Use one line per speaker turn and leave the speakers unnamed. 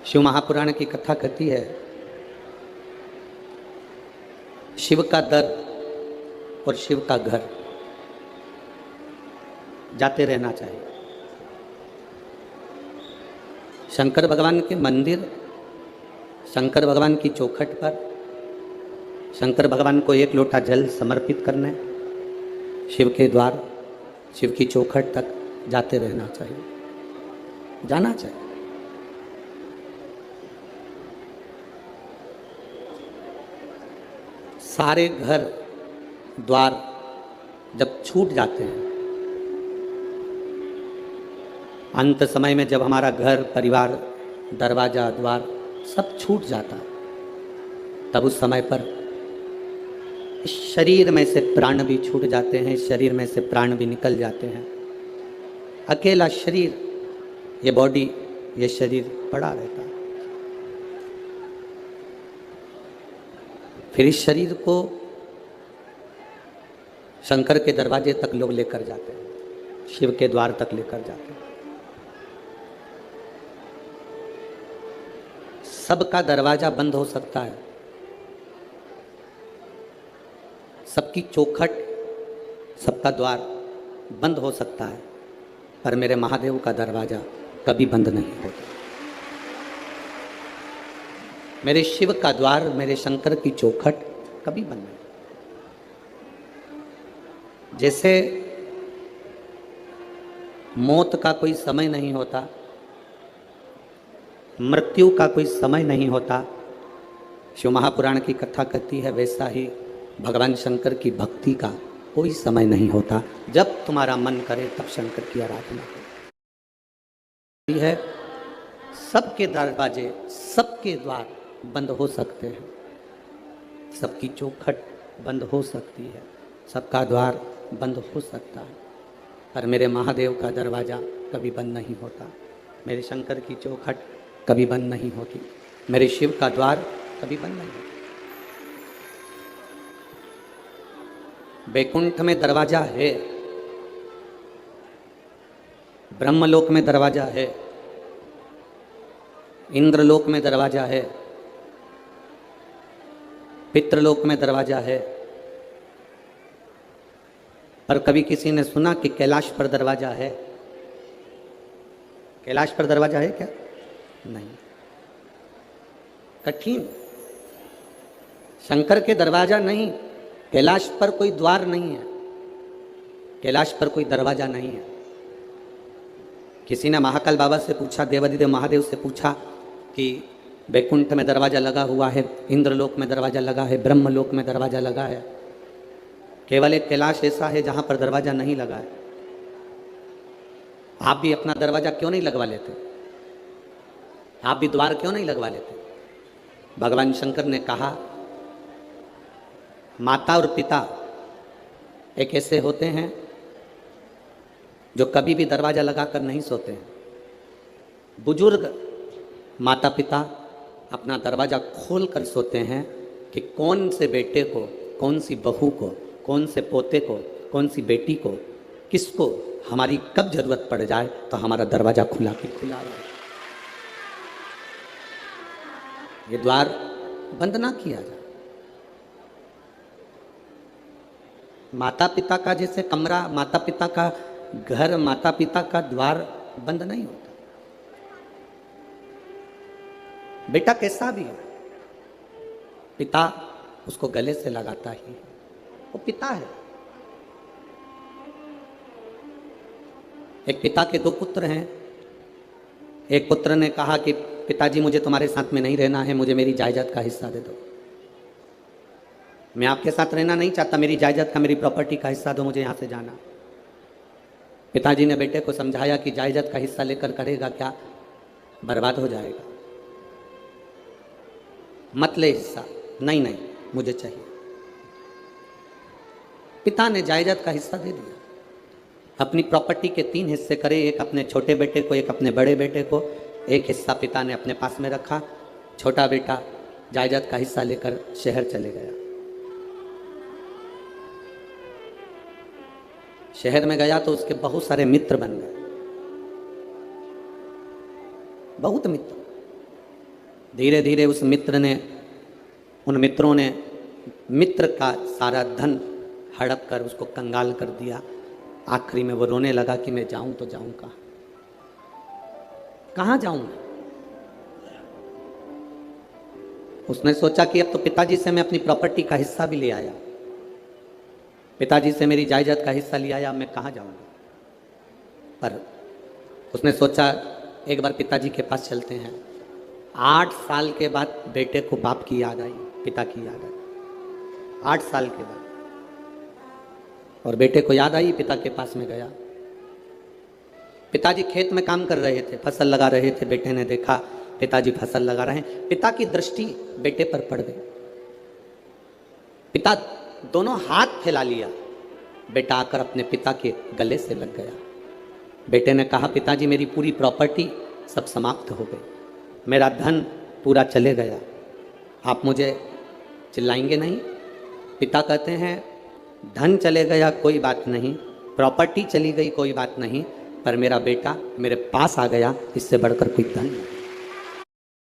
शिव महापुराण की कथा कहती है, शिव का दर और शिव का घर जाते रहना चाहिए। शंकर भगवान के मंदिर, शंकर भगवान की चौखट पर शंकर भगवान को एक लोटा जल समर्पित करने, शिव के द्वार, शिव की चौखट तक जाते रहना चाहिए, जाना चाहिए। सारे घर द्वार जब छूट जाते हैं, अंत समय में जब हमारा घर परिवार दरवाजा द्वार सब छूट जाता है, तब उस समय पर शरीर में से प्राण भी छूट जाते हैं, शरीर में से प्राण भी निकल जाते हैं। अकेला शरीर, ये बॉडी, ये शरीर पड़ा रहता है। फिर इस शरीर को शंकर के दरवाजे तक लोग लेकर जाते हैं, शिव के द्वार तक लेकर जाते हैं। सबका दरवाजा बंद हो सकता है, सबकी चौखट, सबका द्वार बंद हो सकता है, पर मेरे महादेव का दरवाजा कभी बंद नहीं होता। मेरे शिव का द्वार, मेरे शंकर की चौखट कभी बंद नहीं। जैसे मौत का कोई समय नहीं होता, मृत्यु का कोई समय नहीं होता, शिव महापुराण की कथा कहती है, वैसा ही भगवान शंकर की भक्ति का कोई समय नहीं होता। जब तुम्हारा मन करे तब शंकर की आराधना करो। है सबके दरवाजे, सबके द्वार बंद हो सकते हैं, सबकी चौखट बंद हो सकती है, सबका द्वार बंद हो सकता है, पर मेरे महादेव का दरवाज़ा कभी बंद नहीं होता, मेरे शंकर की चौखट कभी बंद नहीं होती, मेरे शिव का द्वार कभी बंद नहीं होता। वैकुंठ में दरवाजा है, ब्रह्मलोक में दरवाजा है, इंद्रलोक में दरवाजा है, पितृलोक में दरवाजा है, पर कभी किसी ने सुना कि कैलाश पर दरवाजा है? कैलाश पर दरवाजा है क्या? नहीं, कठिन। शंकर के दरवाजा नहीं, कैलाश पर कोई द्वार नहीं है, कैलाश पर कोई दरवाजा नहीं है। किसी ने महाकाल बाबा से पूछा, देवाधिदेव महादेव से पूछा कि वैकुंठ में दरवाजा लगा हुआ है, इंद्रलोक में दरवाजा लगा है, ब्रह्मलोक में दरवाजा लगा है, केवल एक कैलाश ऐसा है जहां पर दरवाजा नहीं लगा है। आप भी अपना दरवाजा क्यों नहीं लगवा लेते? आप भी द्वार क्यों नहीं लगवा लेते? भगवान शंकर ने कहा, माता और पिता एक ऐसे होते हैं जो कभी भी दरवाजा लगाकर नहीं सोते हैं। बुजुर्ग माता पिता अपना दरवाजा खोल कर सोते हैं कि कौन से बेटे को, कौन सी बहू को, कौन से पोते को, कौन सी बेटी को, किसको हमारी कब जरूरत पड़ जाए तो हमारा दरवाजा खुला के खुला रहे। ये द्वार बंद ना किया जाए। माता पिता का जैसे कमरा, माता पिता का घर, माता पिता का द्वार बंद नहीं होता। बेटा कैसा भी है, पिता उसको गले से लगाता ही है, वो पिता है। एक पिता के दो पुत्र हैं। एक पुत्र ने कहा कि पिताजी मुझे तुम्हारे साथ में नहीं रहना है, मुझे मेरी जायदाद का हिस्सा दे दो। मैं आपके साथ रहना नहीं चाहता, मेरी जायदाद का, मेरी प्रॉपर्टी का हिस्सा दो, मुझे यहाँ से जाना। पिताजी ने बेटे को समझाया कि जायदाद का हिस्सा लेकर करेगा क्या, बर्बाद हो जाएगा, मत ले हिस्सा। नहीं नहीं, मुझे चाहिए। पिता ने जायदाद का हिस्सा दे दिया। अपनी प्रॉपर्टी के 3 हिस्से करे, एक अपने छोटे बेटे को, एक अपने बड़े बेटे को। एक हिस्सा पिता ने अपने पास में रखा। छोटा बेटा जायदाद का हिस्सा लेकर शहर चले गया। शहर में गया तो उसके बहुत सारे मित्र बन गए, बहुत मित्र। धीरे धीरे उस मित्र ने, उन मित्रों ने मित्र का सारा धन हड़प कर उसको कंगाल कर दिया। आखिरी में वो रोने लगा कि मैं जाऊं तो जाऊं कहाँ, कहाँ जाऊं मैं। उसने सोचा कि अब तो पिताजी से मैं अपनी प्रॉपर्टी का हिस्सा भी ले आया, पिताजी से मेरी जायदाद का हिस्सा ले आया, अब मैं कहाँ जाऊंगा। पर उसने सोचा एक बार पिताजी के पास चलते हैं। 8 साल के बाद बेटे को बाप की याद आई, पिता की याद आई, 8 साल के बाद। और बेटे को याद आई, पिता के पास में गया। पिताजी खेत में काम कर रहे थे, फसल लगा रहे थे। बेटे ने देखा पिताजी फसल लगा रहे हैं, पिता की दृष्टि बेटे पर पड़ गई। पिता दोनों हाथ फैला लिया, बेटा आकर अपने पिता के गले से लग गया। बेटे ने कहा, पिताजी मेरी पूरी प्रॉपर्टी सब समाप्त हो गई, मेरा धन पूरा चले गया, आप मुझे चिल्लाएंगे नहीं। पिता कहते हैं, धन चले गया कोई बात नहीं, प्रॉपर्टी चली गई कोई बात नहीं, पर मेरा बेटा मेरे पास आ गया, इससे बढ़कर कोई धन नहीं।